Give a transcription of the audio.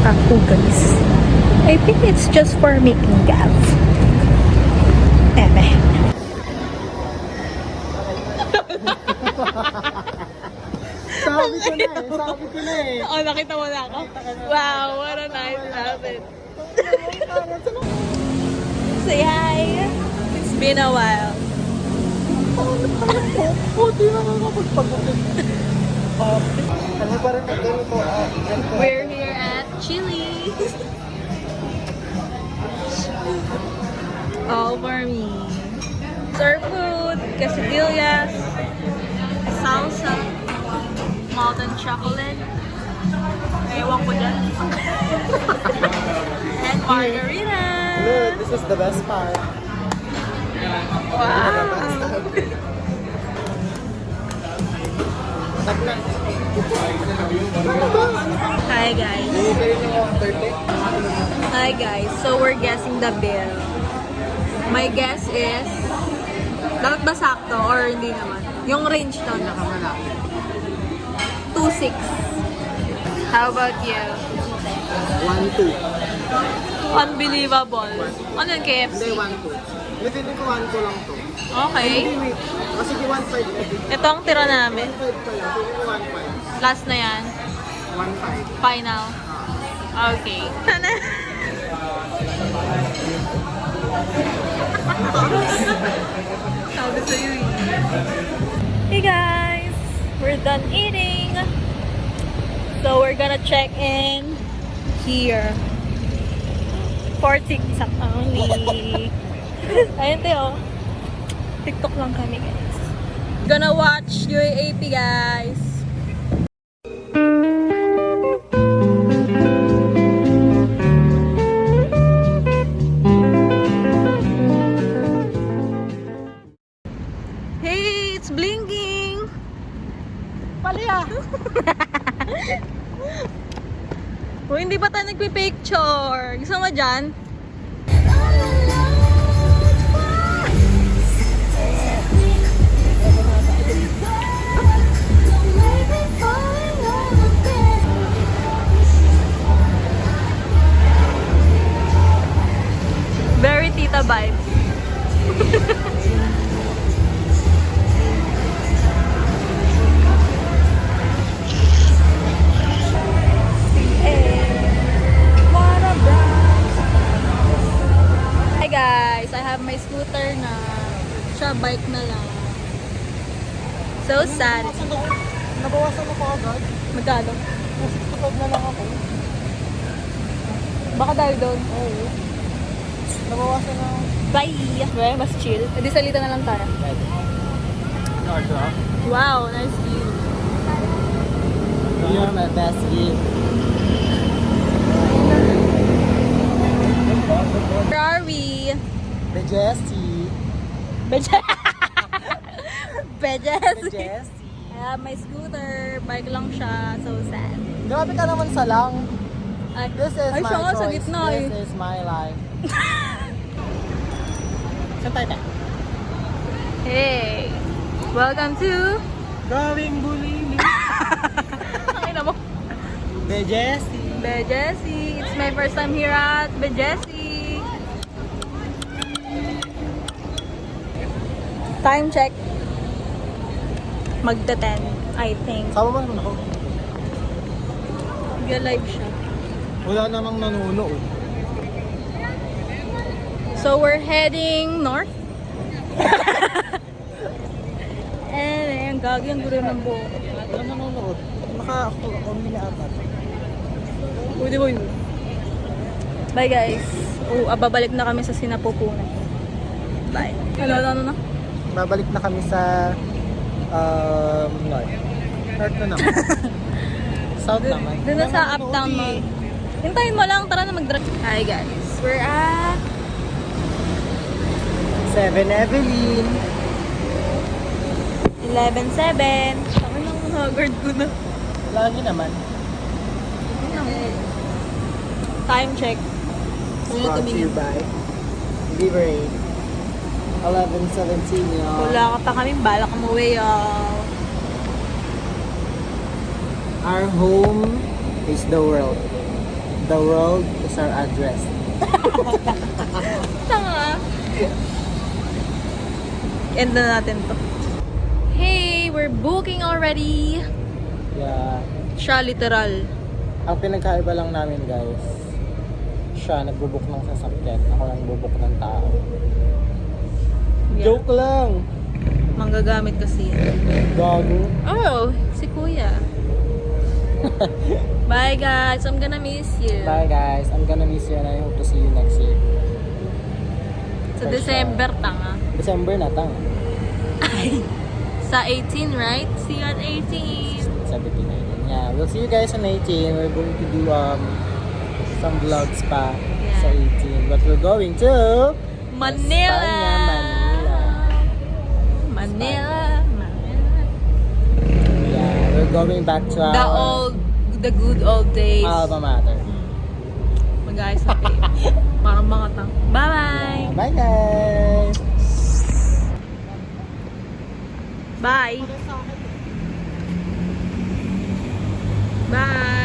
ako guys. I think it's just for making gas. Eme. Sabi ko na eh. Oh, nakita mo na ako? Wow, what a nice outfit. Say hi. It's been a while. Puti na nga magpagpagpagpag. Ano pa rin ganito? We're here at Chili's. All for me. Serve food, quesadillas, salsa, molten chocolate. Ewan ko dyan. And margarita. Look, this is the best part. Wow. Hi guys. Hi guys. So we're guessing the bill. My guess is dapat ba sakto or hindi naman? Yung range to nakamalaki. 2.6. How about you? 1-2. Unbelievable. Ano yung KFC? Hindi, 1-2. Hindi ko 1-2 lang to. Okay. Wait. O sige, 1-5. Ito ang tira namin. 1-5 ka lang. Sige, 1-5. Last na yan. 1-5. Final. Okay. Sabi sa'yo eh. Hey guys! We're done eating. So we're gonna check in here. For TikTok only. Ayun tayo. TikTok lang kami guys. Gonna watch UAAP guys. Hey, it's blinking. Palya! Oh, hindi pa tayo nagpipicture. Gusto mo dyan? Very tita vibes. Hi guys, I have my scooter na. Siya bike na lang. So sad. Nabawasan ako agad. Magkano? 65 na lang ako. Baka dahil doon. Oo. Nabawasan na ako. Bye! Well, mas chill. Edi salita na lang tayo. Wow, nice view. You're my best gift. Where are we? The Jessie. Bejessi. Jessie. I have my scooter. Bike lang siya. So sad. Grabe ka naman sa lang. Ay, This is ay, my siya nga sa choice. gitna eh. This is my life. Saan tayo tayo? Hey! Welcome to... Going Bulili. Ay na mo. The Jessie. Bejessi. It's my first time here at Bejessi. Time check. Magta-10, I think. Sama mo naman ako. Nag-live siya. Wala namang nanunood. So we're heading north. Ang gagi ang gulo ng buhok. Wala nanonood. Naka-only na ata. Pwede mo yun. Bye guys. Babalik na kami sa Sinapupunan. Bye. Ano na? Babalik na kami sa North. North na naman. South naman. Doon na sa Uptown Mall. Hintayin mo lang, tara na mag-drive. Hi guys, we're at 7 Evelyn. 11-7. Ako lang haggard ko na. Lagi naman. Time check. Brought to you by Liberate. 11:17 y'all. Wala ka pa kami, balak umuwi Our home is the world. The world is our address. Tanga. End na natin to. Hey, we're booking already. Yeah. Siya literal. Ang pinagkaiba lang namin guys, siya nagbubuk ng sasakyan, ako lang bubuk ng tao. Yeah. Joke lang! Manggagamit kasi yan. Gago. Oh, si Kuya. Bye guys, I'm gonna miss you. Bye guys, I'm gonna miss you and I hope to see you next year. Sa For December, tanga. December na tang. Sa 18, right? See you on 18. 17, 19. Yeah, we'll see you guys on 18. We're going to do some vlogs pa sa 18. But we're going to Manila! Espanya, Manila. Yeah, we're going back to our The good old days. alma mater. Mag-ayos na tayo. Parang mga tang. Bye-bye! Bye guys! Bye! Bye!